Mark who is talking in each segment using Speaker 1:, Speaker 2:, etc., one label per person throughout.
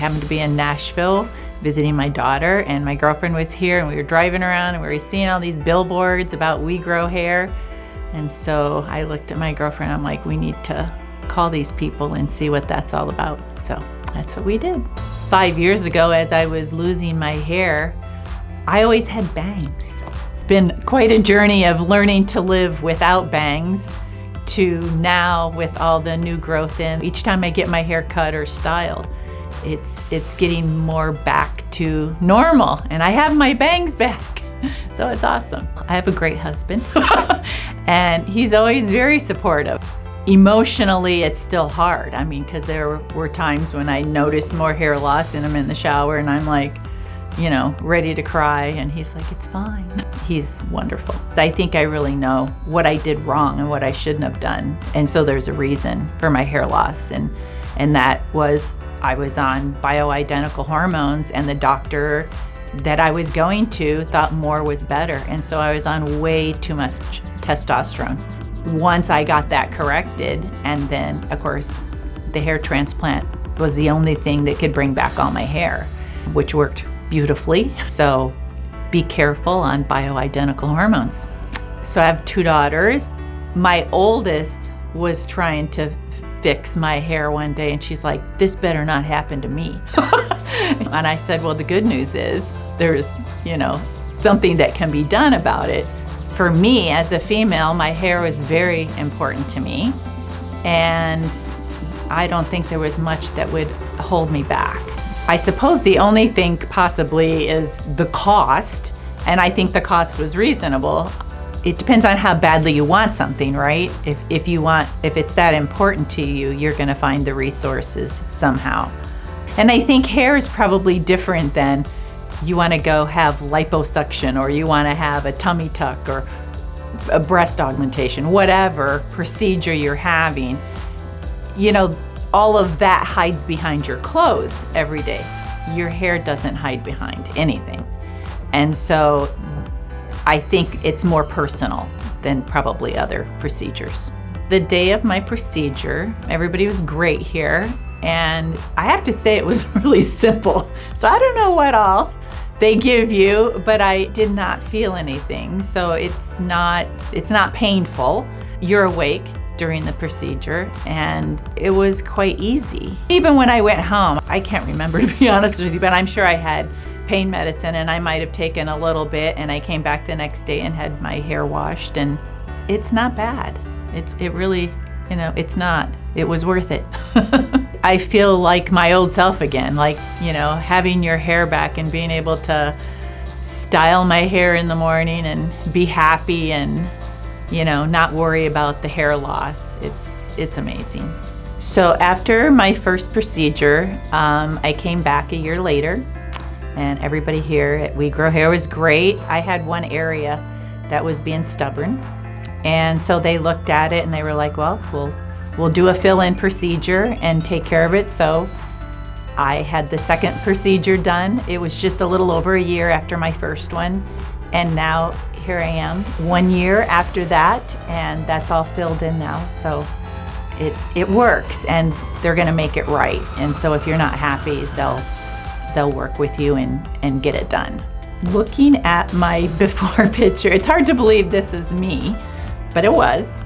Speaker 1: I happened to be in Nashville visiting my daughter, and my girlfriend was here, and we were driving around and we were seeing all these billboards about We Grow Hair. And so I looked at my girlfriend, I'm like, we need to call these people and see what that's all about. So that's what we did. 5 years ago, as I was losing my hair, I always had bangs. Been quite a journey of learning to live without bangs to now with all the new growth in. Each time I get my hair cut or styled, it's getting more back to normal, and I have my bangs back. So it's awesome. I have a great husband and he's always very supportive. Emotionally, it's still hard. I mean, because there were times when I noticed more hair loss and I'm in the shower and I'm like, you know, ready to cry, and he's like, it's fine. He's wonderful. I think I really know what I did wrong and what I shouldn't have done. And so there's a reason for my hair loss, and that was I was on bioidentical hormones, and the doctor that I was going to thought more was better. And so I was on way too much testosterone. Once I got that corrected, and then of course the hair transplant was the only thing that could bring back all my hair, which worked beautifully. So be careful on bioidentical hormones. So I have 2 daughters. My oldest was trying to fix my hair one day, and she's like, this better not happen to me. And I said, well, the good news is there's, you know, something that can be done about it. For me, as a female, my hair was very important to me, and I don't think there was much that would hold me back. I suppose the only thing possibly is the cost, and I think the cost was reasonable. It depends on how badly you want something, right? If it's that important to you, you're gonna find the resources somehow. And I think hair is probably different than you wanna go have liposuction, or you wanna have a tummy tuck, or a breast augmentation, whatever procedure you're having. You know, all of that hides behind your clothes every day. Your hair doesn't hide behind anything. And so I think it's more personal than probably other procedures. The day of my procedure, everybody was great here, and I have to say it was really simple. So I don't know what all they give you, but I did not feel anything. So it's not painful. You're awake during the procedure, and it was quite easy. Even when I went home, I can't remember, to be honest with you, but I'm sure I had pain medicine, and I might have taken a little bit, and I came back the next day and had my hair washed, and it's not bad. It really, you know, it was worth it. I feel like my old self again, like, you know, having your hair back and being able to style my hair in the morning and be happy and, you know, not worry about the hair loss. It's amazing. So after my first procedure, I came back a year later, and everybody here at We Grow Hair was great. I had one area that was being stubborn, and so they looked at it and they were like, well, we'll do a fill-in procedure and take care of it. So I had the second procedure done. It was just a little over a year after my first one, and now here I am 1 year after that, and that's all filled in now. So it works, and they're gonna make it right. And so if you're not happy, they'll work with you and get it done. Looking at my before picture, it's hard to believe this is me, but it was.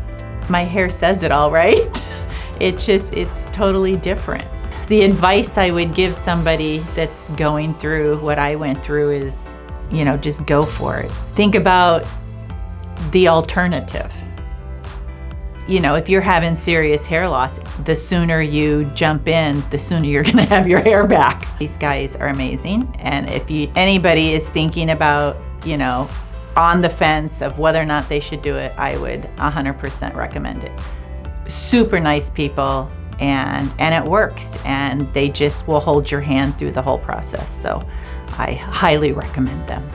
Speaker 1: My hair says it all, right? It's totally different. The advice I would give somebody that's going through what I went through is, you know, just go for it. Think about the alternative. You know, if you're having serious hair loss, the sooner you jump in, the sooner you're gonna have your hair back. These guys are amazing, and if anybody is thinking about, you know, on the fence of whether or not they should do it, I would 100% recommend it. Super nice people, and it works, and they just will hold your hand through the whole process. So I highly recommend them.